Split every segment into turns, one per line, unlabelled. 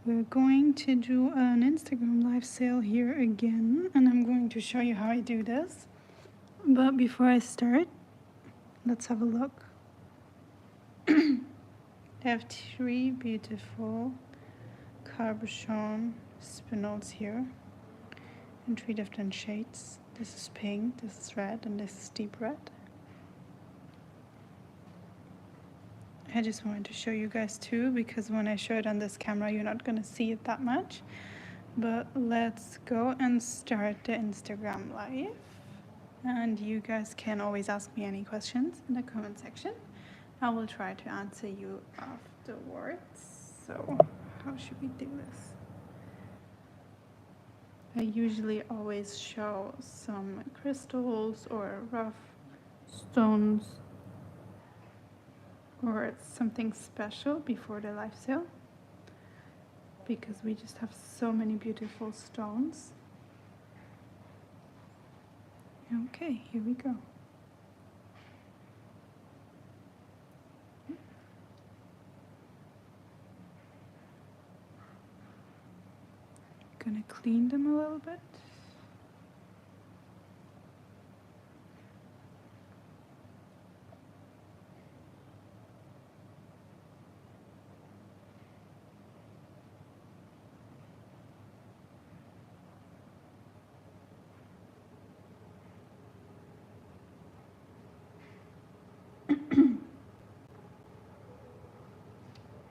We're going to do an Instagram live sale here again, and I'm going to show you how I do this. But before I start, let's have a look. I have three beautiful cabochon spinels here in three different shades. This is pink, this is red, and this is deep red. I just wanted to show you guys too, because when I show it on this camera, you're not gonna see it that much. But let's go and start the Instagram live. And you guys can always ask me any questions in the comment section. I will try to answer you afterwards. So, how should we do this? I usually always show some crystals or rough stones or something special before the live sale, because we just have so many beautiful stones. Okay, here we go. Gonna clean them a little bit.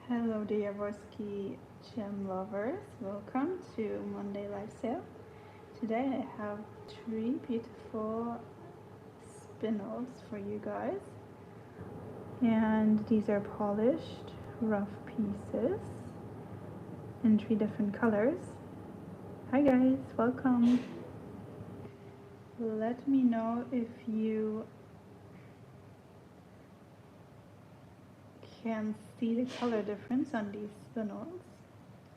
Hello, the Yavorskyy gem lovers. Welcome to Monday Live Sale. Today I have three beautiful spinels for you guys. And these are polished, rough pieces in three different colors. Hi guys, welcome. Let me know if you can see the color difference on these spinels.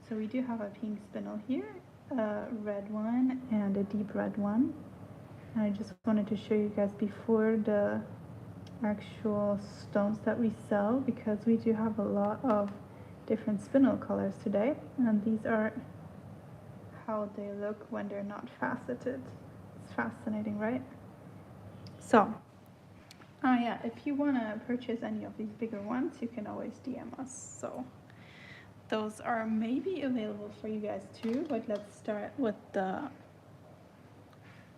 So we do have a pink spinel here, a red one, and a deep red one. And I just wanted to show you guys before the actual stones that we sell, because we do have a lot of different spinel colors today, and these are how they look when they're not faceted. It's fascinating, right? So yeah, if you want to purchase any of these bigger ones, you can always DM us. So those are maybe available for you guys too, but let's start with the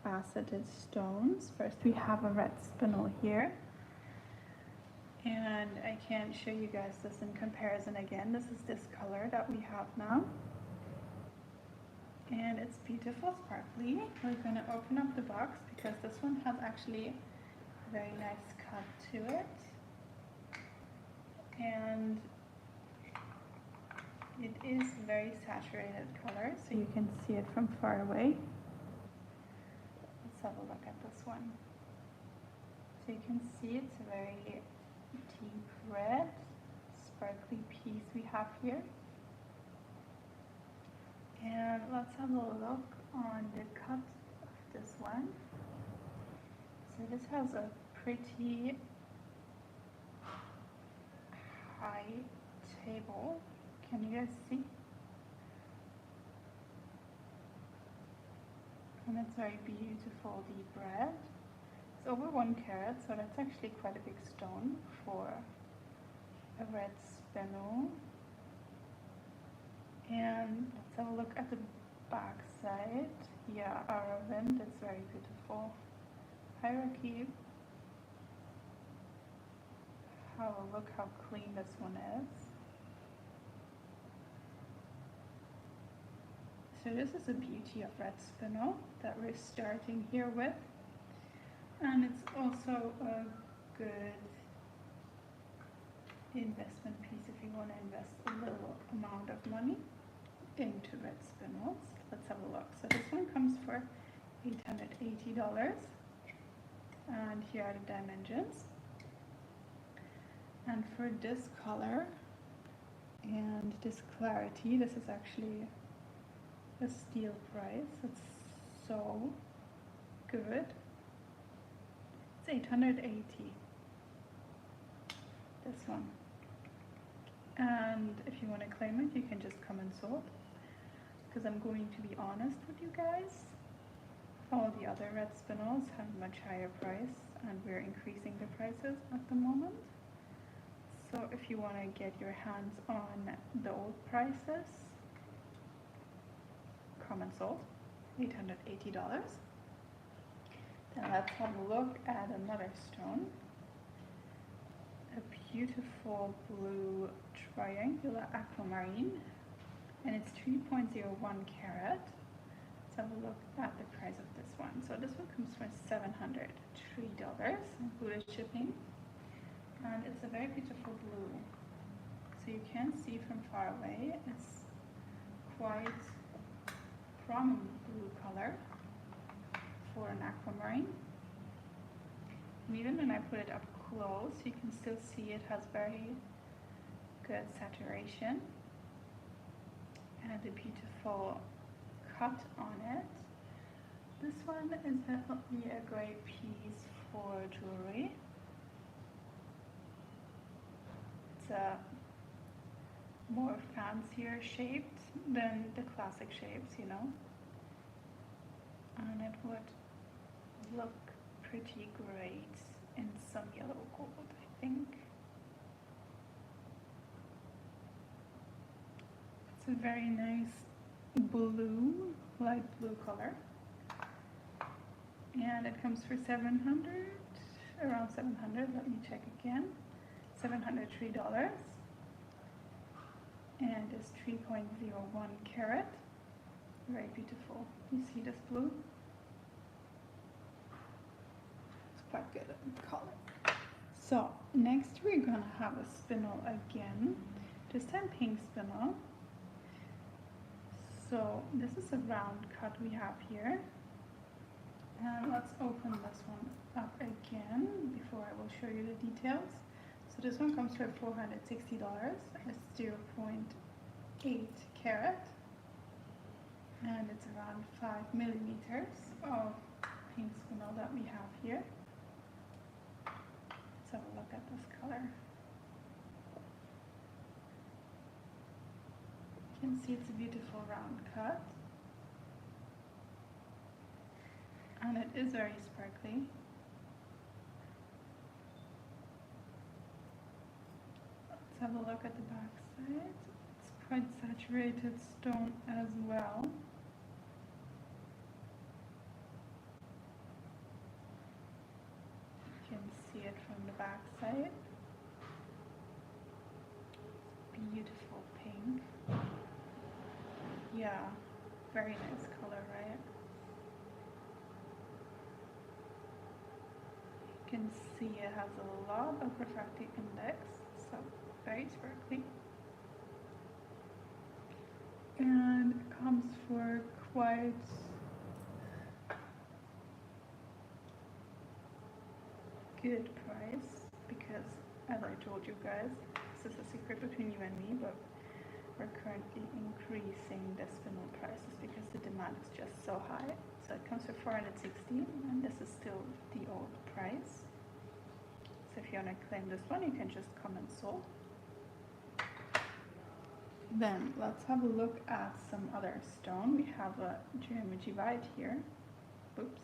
faceted stones. First we have a red spinel here, and I can show you guys this in comparison again. This is this color that we have now, and it's beautiful, sparkly. We're going to open up the box because this one has actually a very nice cut to it, and it is very saturated color, so you can see it from far away. Let's have a look at this one. So you can see it's a very deep red, sparkly piece we have here. And let's have a look on the cut of this one. So this has a pretty high table. Can you guys see? And it's very beautiful deep red. It's over 1 carat, so that's actually quite a big stone for a red spinel. And let's have a look at the back side. Yeah, Aravind, it's very beautiful. Hierarchy. Look how clean this one is. So this is the beauty of red spinel that we're starting here with. And it's also a good investment piece if you want to invest a little amount of money into red spinels. Let's have a look. So this one comes for $880, and here are the dimensions. And for this color and this clarity, this is actually a steal price. It's so good. It's $880. This one. And if you want to claim it, you can just come and sort. Because I'm going to be honest with you guys, all the other red spinels have much higher price, and we're increasing the prices at the moment. So if you want to get your hands on the old prices, come and sort, $880. Then let's have a look at another stone. A beautiful blue triangular aquamarine, and it's 3.01 carat. Let's have a look at the price of this one. So this one comes for $703, included shipping, and it's a very beautiful blue. So you can see from far away, it's quite prominent blue color for an aquamarine. And even when I put it up close, you can still see it has very good saturation and a beautiful cut on it. This one is definitely a great piece for jewelry. It's a more fancier shaped than the classic shapes, you know, and it would look pretty great in some yellow gold, I think. It's a very nice blue, light blue color, and it comes for 700, around 700. Let me check again. $703, and it's 3.01 carat. Very beautiful. You see this blue? It's quite good in color. So next we're gonna have a spinel again, this time pink spinel. So this is a round cut we have here, and let's open this one up again before I will show you the details. So this one comes for $460. It's 0.8 carat, and it's around 5 millimeters of pink spinel that we have here. Let's have a look at this color. You can see it's a beautiful round cut, and it is very sparkly. Let's have a look at the back side. It's quite saturated stone as well. You can see it from the back side. Beautiful pink. Yeah, very nice color, right? You can see it has a lot of refractive index, so very sparkly. And it comes for quite good price, because as I told you guys, this is a secret between you and me, but we're currently increasing the spinel prices because the demand is just so high. So it comes for $460, and this is still the old price. So if you want to claim this one, you can just come and sort. Then let's have a look at some other stone. We have a Gemstone here. Oops.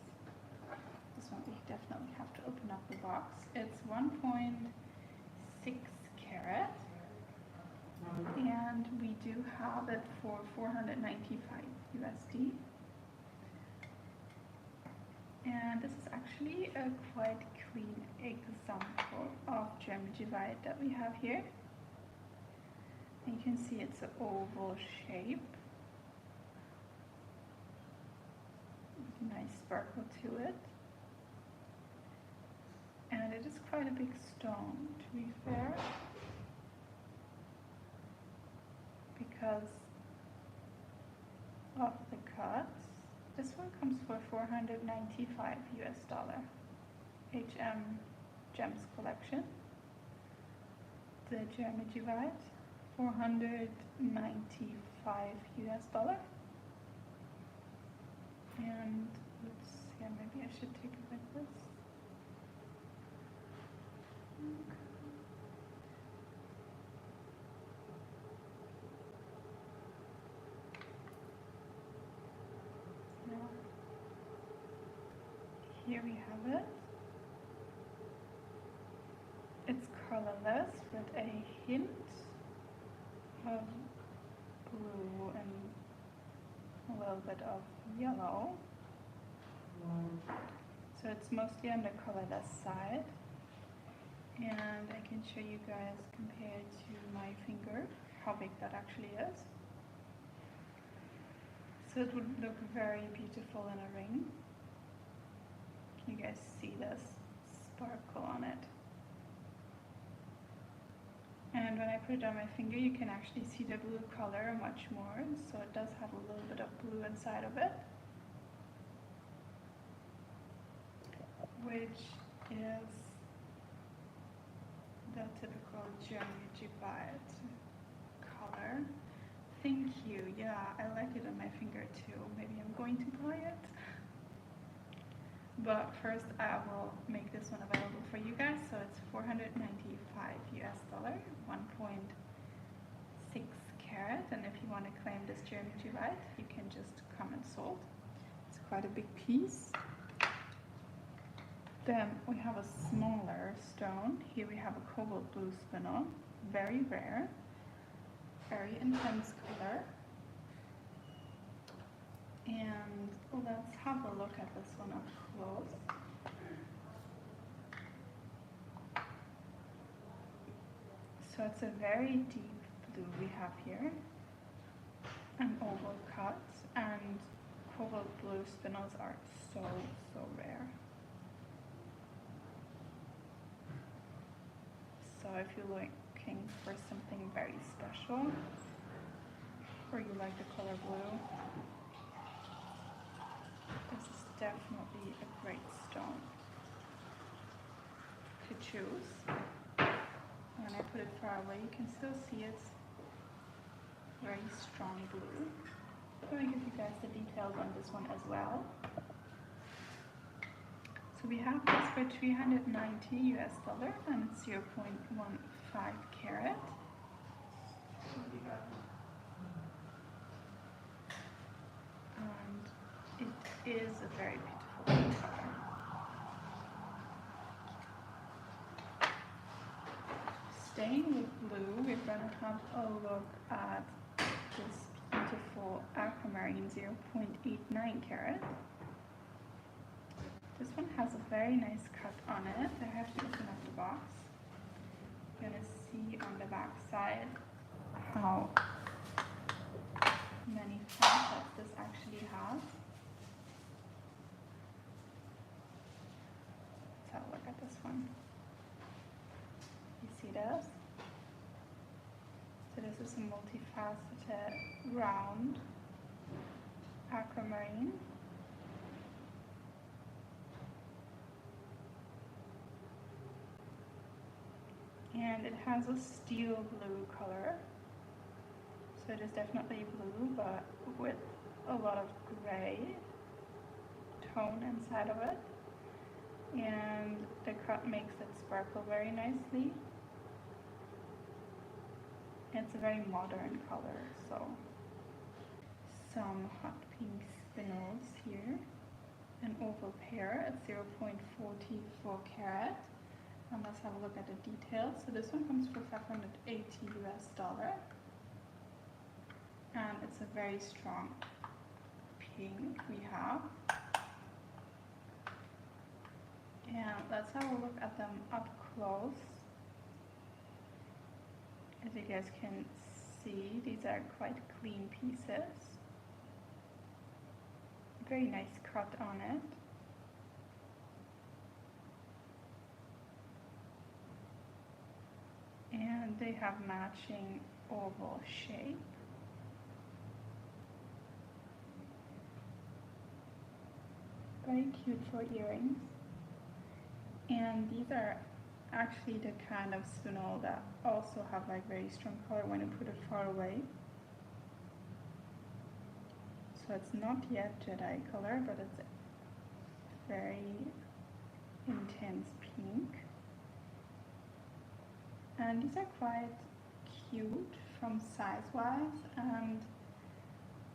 This one we definitely have to open up the box. It's 1.6 carat. And we do have it for $495 USD. And this is actually a quite clean example of Gemstone that we have here. And you can see it's an oval shape with a nice sparkle to it. And it is quite a big stone, to be fair, because of the cuts. This one comes for $495 US. HM Gems Collection. The Gemstone, $495 US. And let's see, maybe I should take a look at this. here we have it. It's colorless with a hint of blue and a little bit of yellow. So it's mostly on the colorless side. And I can show you guys compared to my finger how big that actually is. So it would look very beautiful in a ring. Can you guys see this sparkle on it? And when I put it on my finger, you can actually see the blue color much more. So it does have a little bit of blue inside of it, which is the typical Gemstone color. Thank you. Yeah, I like it on my finger too. Maybe I'm going to buy it. But first I will make this one available for you guys. So it's $495 US, 1.6 carat. And if you want to claim this Gemstone, you can just comment sold. It's quite a big piece. Then we have a smaller stone. Here we have a cobalt blue spinel, very rare, very intense color. And let's have a look at this one up close. So it's a very deep blue we have here, an oval cut, and cobalt blue spinels are so rare. So if you're looking for something very special, or you like the color blue, this is definitely a great stone to choose. When I put it far away, you can still see it's very strong blue. I'm going to give you guys the details on this one as well. So we have this for $390 US, and it's 0.15 carat. And it is a very beautiful color. Staying with blue, we're going to have a look at this beautiful aquamarine 0.89 carat. This one has a very nice cut on it. I have to open up the box. You're going to see on the back side how many facets this actually has. Let's have a look at this one. You see this? So this is a multifaceted round aquamarine. And it has a steel blue color, so it is definitely blue, but with a lot of gray tone inside of it, and the cut makes it sparkle very nicely. It's a very modern color, so some hot pink spinels here, an oval pair at 0.44 carat. And let's have a look at the details. So this one comes for $580 US, and it's a very strong pink we have. And let's have a look at them up close. As you guys can see, these are quite clean pieces. Very nice cut on it. And they have matching oval shape. Very cute for earrings. And these are actually the kind of spinel that also have like very strong color when you put it far away. So it's not yet Jedi color, but it's very intense pink. And these are quite cute from size-wise, and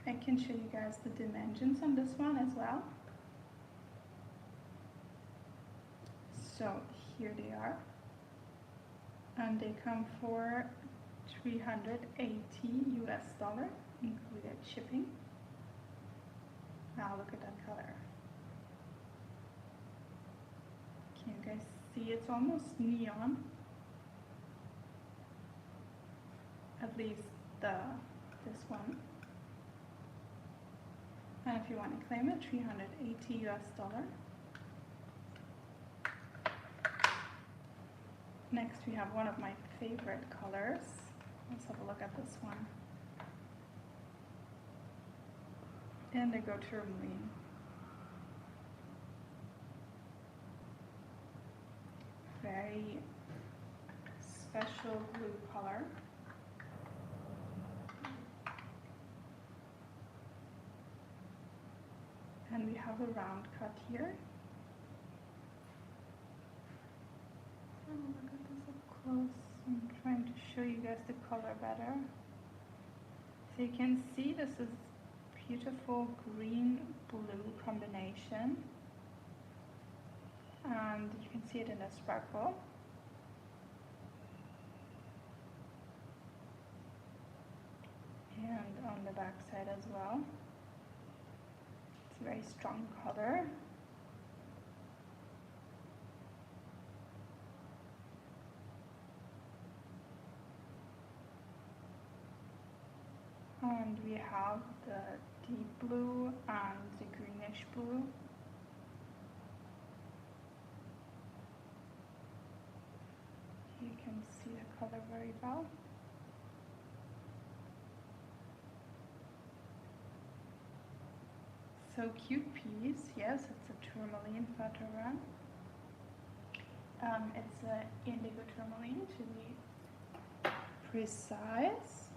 I can show you guys the dimensions on this one as well. So here they are, and they come for $380 US, included shipping. Now look at that color. Can you guys see? It's almost neon. At least this one. And if you want to claim it, $380 US. Next we have one of my favorite colors. Let's have a look at this one. Indigo tourmaline. Very special blue color. And we have a round cut here. Look at this up close. I'm trying to show you guys the color better. So you can see this is beautiful green-blue combination. And you can see it in the sparkle. And on the back side as well. It's a very strong color. And we have the deep blue and the greenish blue. You can see the color very well. So cute piece. Yes, it's a tourmaline Fataran. It's an indigo tourmaline to be precise.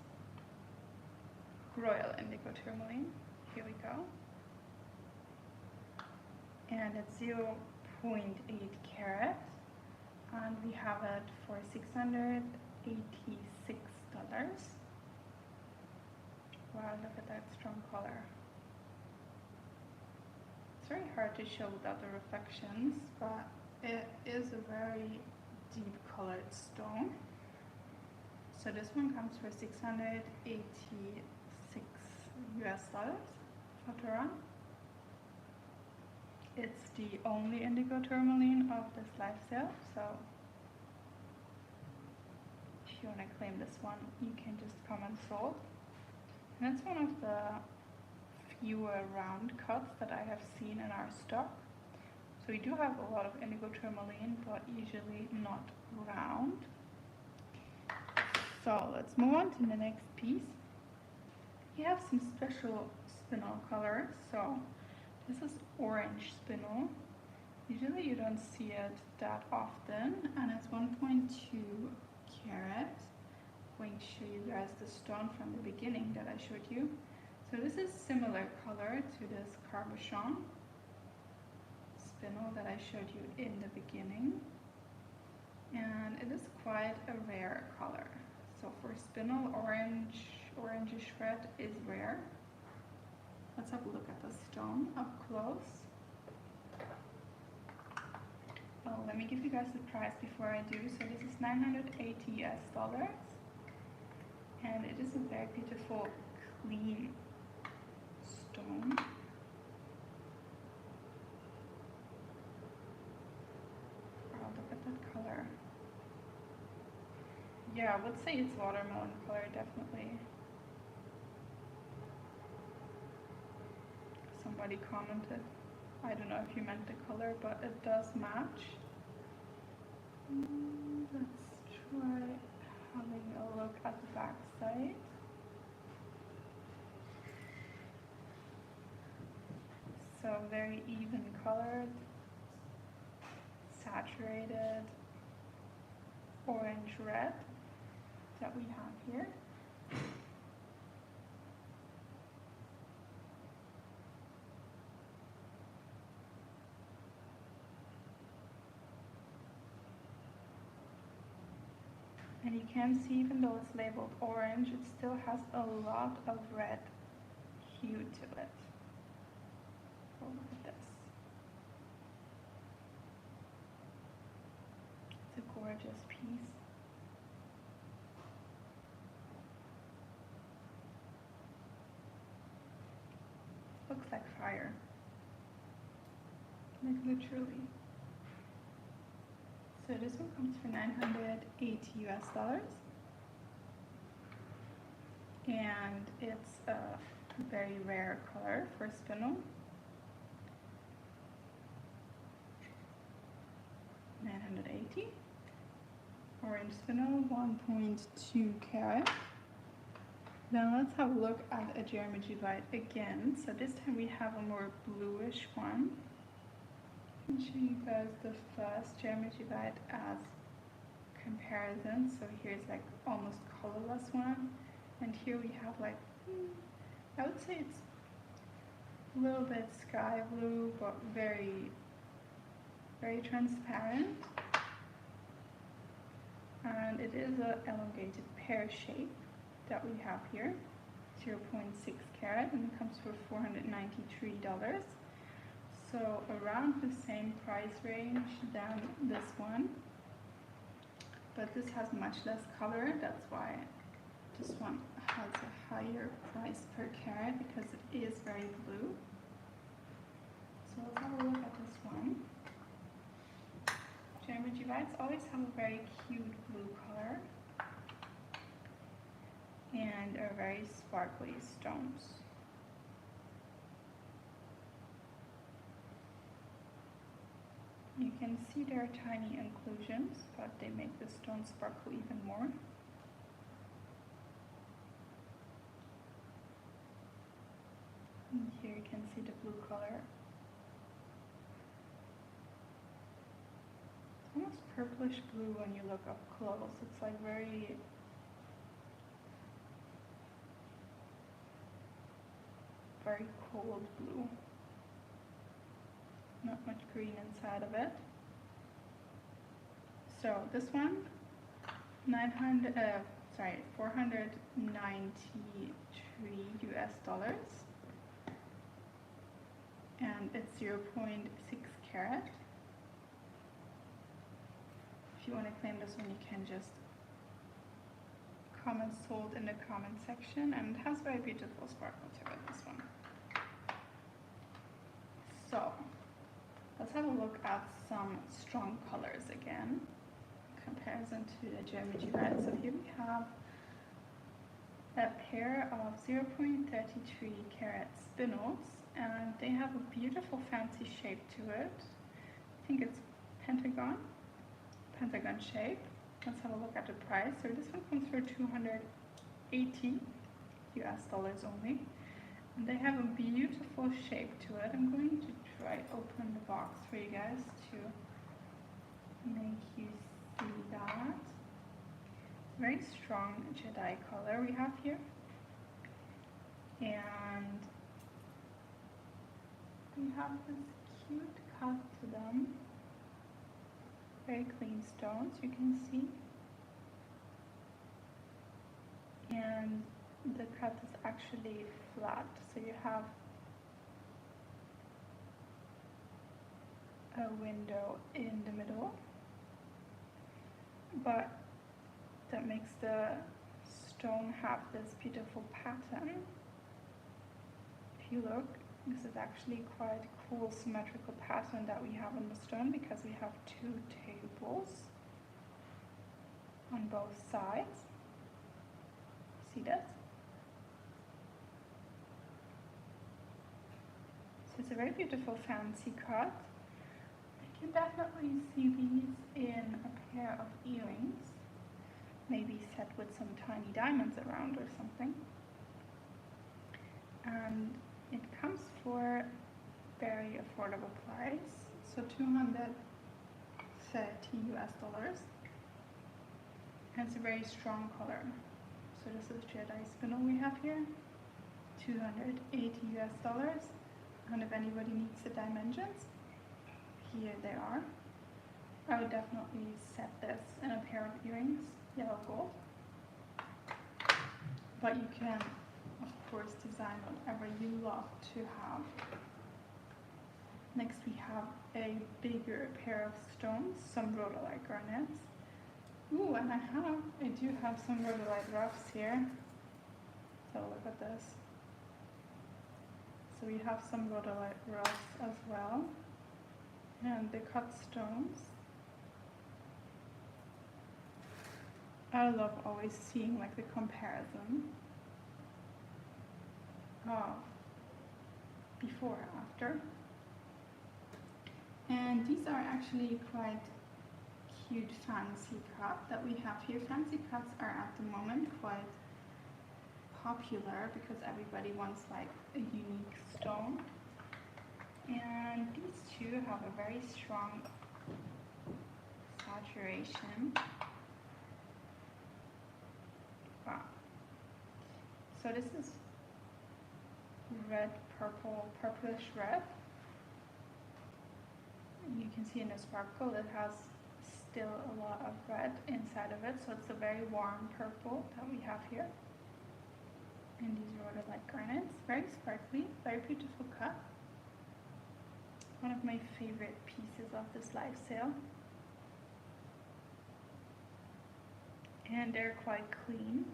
Royal indigo tourmaline. Here we go. And it's 0.8 carat. And we have it for $686. Wow, look at that strong color. It's very hard to show without the reflections, but it is a very deep colored stone. So this one comes for $686 US Fataran. It's the only indigo tourmaline of this live sale, so if you want to claim this one, you can just comment sold. And it's one of the fewer round cuts that I have seen in our stock. So we do have a lot of indigo tourmaline, but usually not round. So let's move on to the next piece. We have some special spinel colors. So this is orange spinel. Usually you don't see it that often, and it's 1.2 carat. I'm going to show you guys the stone from the beginning that I showed you. So this is similar color to this cabochon spinel that I showed you in the beginning, and it is quite a rare color. So for spinel, orangish red is rare. Let's have a look at the stone up close. Oh, let me give you guys the price before I do. So this is $980 US, and it is a very beautiful, clean stone. Oh, look at that color. Yeah, I would say it's watermelon color, definitely. Somebody commented. I don't know if you meant the color, but it does match. Let's try having a look at the back side. So very even colored, saturated orange red that we have here. And you can see, even though it's labeled orange, it still has a lot of red hue to it. Oh, look at this. gorgeous piece. Looks like fire, like literally. So this one comes for $980 US, and it's a very rare color for spinel. 980. Orange spinel, 1.2 carat. Now let's have a look at a geometry white again. So this time we have a more bluish one. Let me show you guys the first geometry white as comparison. So here's like almost colorless one, and here we have like, I would say it's a little bit sky blue, but very, very transparent. And it is an elongated pear shape that we have here, 0.6 carat, and it comes for $493. So around the same price range than this one, but this has much less color. That's why this one has a higher price per carat, because it is very blue. So let's have a look at this one. Geometry whites always have a very cute blue color and are very sparkly stones. You can see there are tiny inclusions, but they make the stone sparkle even more. And here you can see the blue color. It's almost purplish blue when you look up close. It's like very cold blue. Not much green inside of it. So this one, $493 US, and it's 0.6 carat. If you want to claim this one, you can just comment sold in the comment section, and it has very beautiful sparkle to it, this one. So let's have a look at some strong colors again, in comparison to the geometry white. So here we have a pair of 0.33 carat spinels, and they have a beautiful fancy shape to it. I think it's pentagon shape. Let's have a look at the price. So this one comes for $280 US only. And they have a beautiful shape to it. I'm going to try open the box for you guys to make you see that. Very strong Jedi color we have here. And we have this cute cut to them. Very clean stones, you can see. And the cut is actually flat, so you have a window in the middle, but that makes the stone have this beautiful pattern. If you look, this is actually quite a cool symmetrical pattern that we have on the stone, because we have two tables on both sides. See this? So it's a very beautiful fancy cut. You can definitely see these in a pair of earrings, maybe set with some tiny diamonds around or something. And it comes for very affordable price, so $230 US. And it's a very strong color. So this is Jedi spinel we have here, $280 US. And if anybody needs the dimensions, here they are. I would definitely set this in a pair of earrings, yellow gold. But you can, of course, design whatever you love to have. Next we have a bigger pair of stones, some rhodolite garnets. Ooh, and I do have some rhodolite ruffs here. So look at this. So we have some rhodolite ruffs as well, and the cut stones. I love always seeing like the comparison of before and after. And these are actually quite cute fancy cut that we have here. Fancy cuts are at the moment quite popular because everybody wants like a unique stone. And these two have a very strong saturation. Wow. So this is red, purple, purplish red. You can see in the sparkle it has still a lot of red inside of it, so it's a very warm purple that we have here. And these rhodolite garnets, very sparkly, very beautiful cut. One of my favorite pieces of this live sale. And they're quite clean.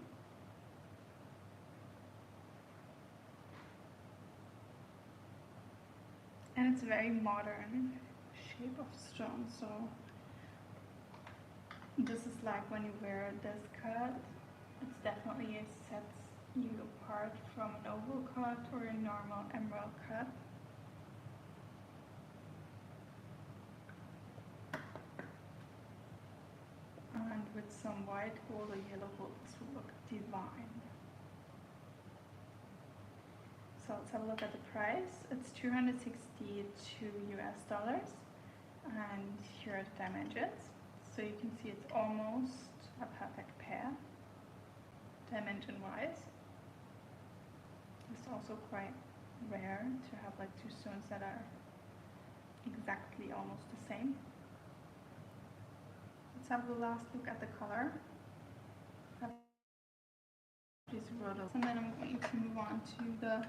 And it's a very modern shape of stone, so this is like when you wear this cut, it's definitely sets you apart from an oval cut or a normal emerald cut. And with some white gold or yellow gold, this will look divine. So let's have a look at the price. It's $262 US, and here are the dimensions. So you can see it's almost a perfect pair, dimension wise. It's also quite rare to have like two stones that are exactly almost the same. Let's have the last look at the color. These rhodos, and then I'm going to move on to the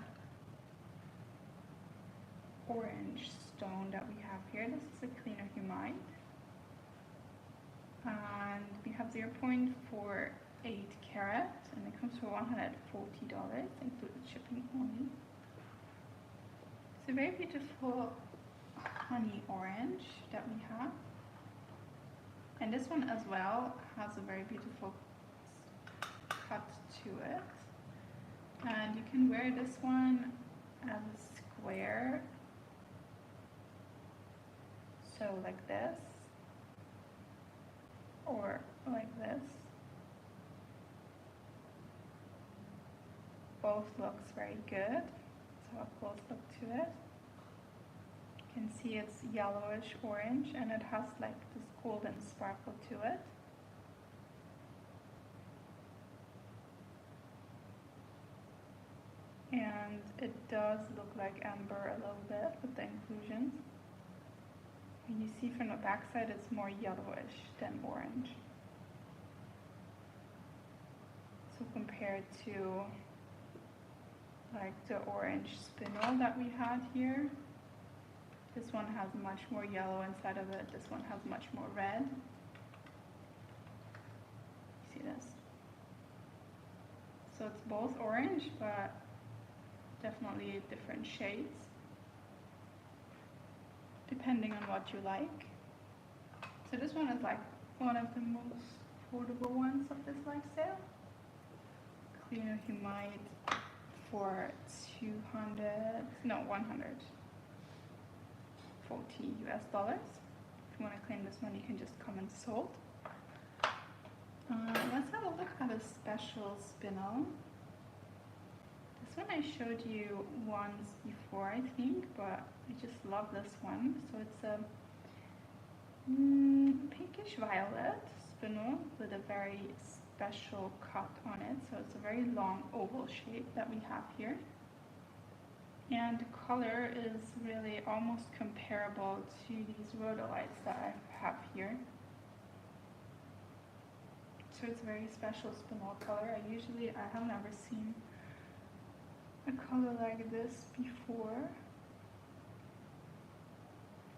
orange stone that we have here. This is a cleaner humide, and we have 0.48 carat, and it comes for $140, included shipping only. It's a very beautiful honey orange that we have, and this one as well has a very beautiful cut to it, and you can wear this one as a square, so like this, or like this. Both looks very good. Let's have a close look to it. You can see it's yellowish orange, and it has like this golden sparkle to it. And it does look like amber a little bit with the inclusions. And you see from the back side it's more yellowish than orange. So compared to like the orange spinel that we had here, this one has much more yellow inside of it, this one has much more red. You see this? So it's both orange, but definitely different shades, depending on what you like. So this one is like one of the most affordable ones of this live sale. Cleaner humide for 140 US dollars. If you want to claim this one, you can just comment sold. Let's have a look at a special spinel. This one I showed you once before, I think, but I just love this one. So it's a pinkish violet spinel with a very special cut on it. So it's a very long oval shape that we have here. And the color is really almost comparable to these rhodolites that I have here. So it's a very special spinel color. I have never seen a color like this before.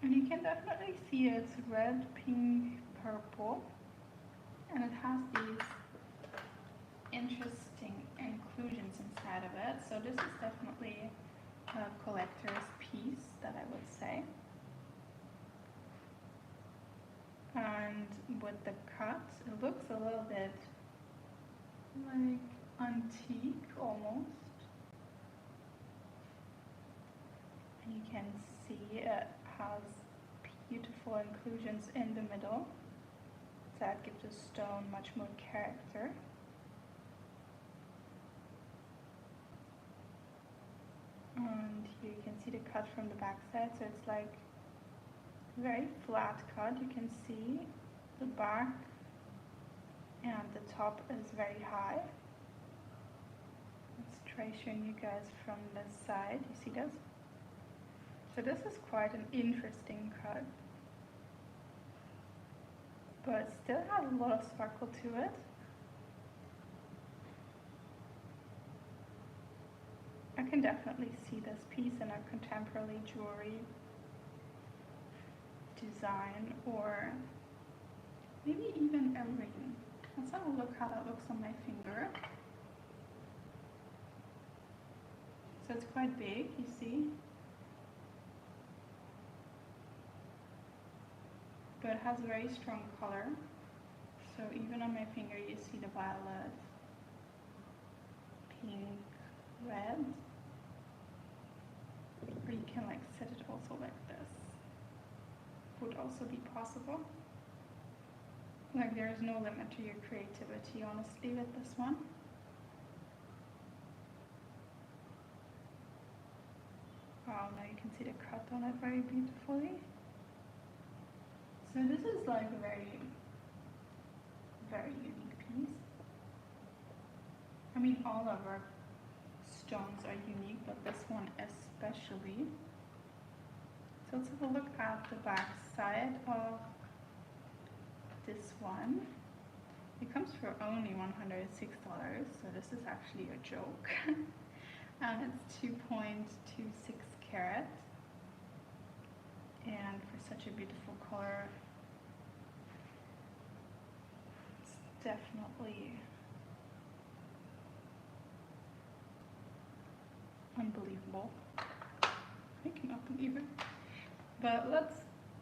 And you can definitely see it's red, pink, purple. And it has these interesting inclusions inside of it. So this is definitely a collector's piece, that I would say. And with the cut, it looks a little bit like antique almost. And you can see it has beautiful inclusions in the middle that give the stone much more character. And here you can see the cut from the back side, so it's like very flat cut. You can see the back and the top is very high. Let's try showing you guys from this side. You see this? So this is quite an interesting cut, but still has a lot of sparkle to it. I can definitely see this piece in a contemporary jewelry design, or maybe even a ring. Let's have a look how that looks on my finger. So it's quite big, you see, but it has a very strong color. So even on my finger you see the violet, pink, red, or you can like set it also like this. Would also be possible. Like there is no limit to your creativity, honestly, with this one. Wow, now you can see the cut on it very beautifully. So this is like a very, very unique piece. I mean, all of our stones are unique, but this one especially. So let's have a look at the back side of this one. It comes for only $106, so this is actually a joke. And it's 2.26 carat. And for such a beautiful color, it's definitely unbelievable. I cannot believe it. But let's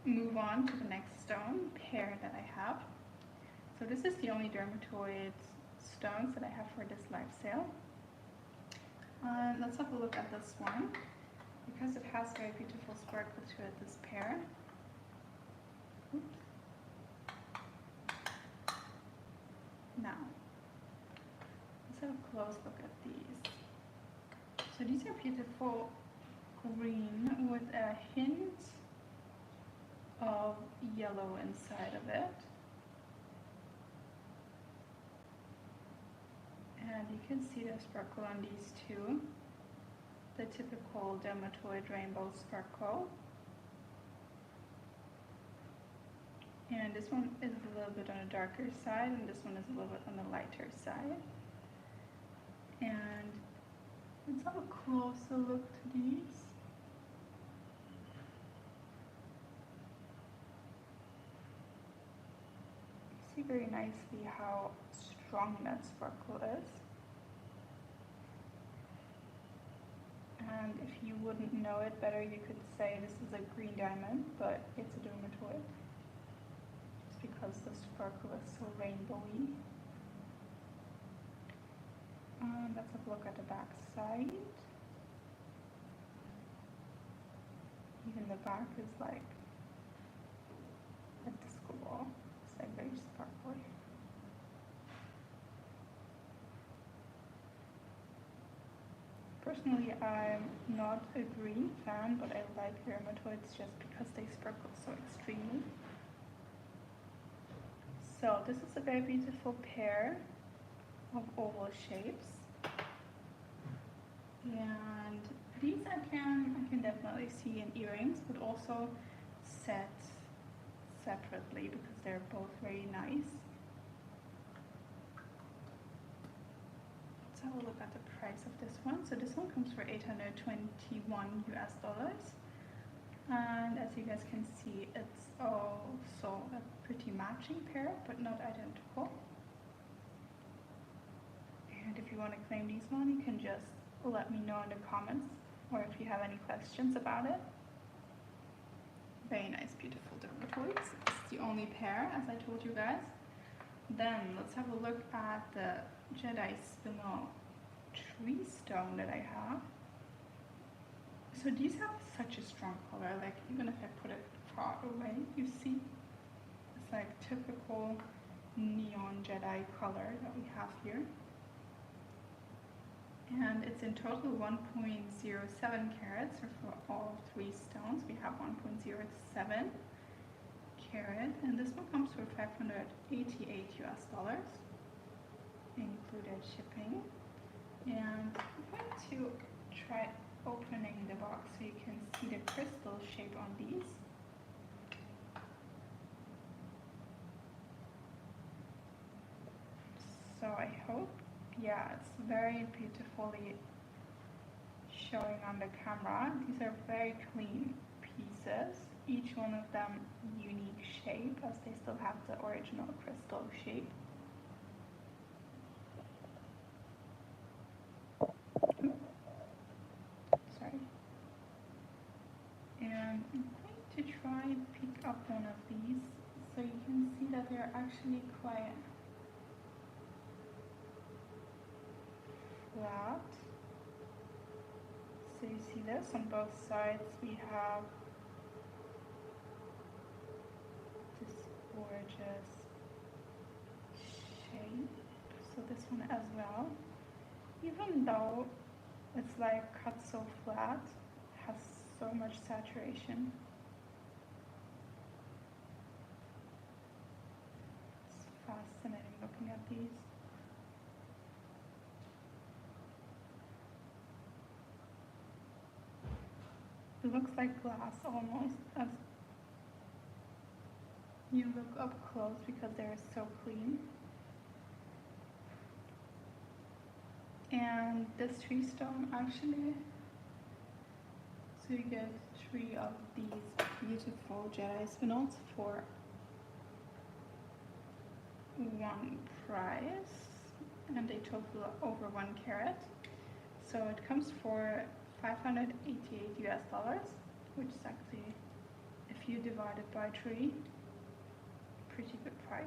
move on to the next stone pair that I have. So this is the only dermatoid stones that I have for this live sale. Let's have a look at this one, because it has very beautiful sparkle to it, this pair. Oops. Now, let's have a close look at these. So these are beautiful green with a hint of yellow inside of it. And you can see the sparkle on these two, the typical dermatoid rainbow sparkle. And this one is a little bit on the darker side, and this one is a little bit on the lighter side. And let's have a closer look to these. You see very nicely how strong that sparkle is. And if you wouldn't know it better, you could say this is a green diamond, but it's a dermatoid. It's because the sparkle is so rainbowy. Let's have a look at the back side. Even the back is like a disco ball. It's like very sparkly. Personally, I'm not a green fan, but I like dermatoids just because they sparkle so extremely. So this is a very beautiful pair of oval shapes. And these I can definitely see in earrings, but also set separately because they're both very nice. Let's have a look at the price of this one. So this one comes for $821 US. And as you guys can see, it's also a pretty matching pair, but not identical. And if you want to claim these one, you can just let me know in the comments, or if you have any questions about it. Very nice, beautiful dermatoids. It's the only pair, as I told you guys. Then let's have a look at the Jedi Spinel tree stone that I have. So these have such a strong color, like even if I put it far away, you see it's like typical neon Jedi color that we have here. And it's in total 1.07 carats, or for all three stones we have 1.07 carat, and this one comes for $588 US, included shipping. And I'm going to try opening the box so you can see the crystal shape on these. So I hope, yeah, it's very beautifully showing on the camera. These are very clean pieces, each one of them unique shape, as they still have the original crystal shape. Sorry. And I'm going to try and pick up one of these so you can see that they're actually quite flat. So you see this on both sides, we have this gorgeous shape. So this one as well, even though it's like cut so flat, has so much saturation. It's fascinating looking at these. It looks like glass almost as you look up close because they're so clean. And this tree stone actually, so you get 3 of these beautiful Jedi spinels for one price, and they total over 1 carat. So it comes for $588 US, which is actually, if you divide it by 3, pretty good price.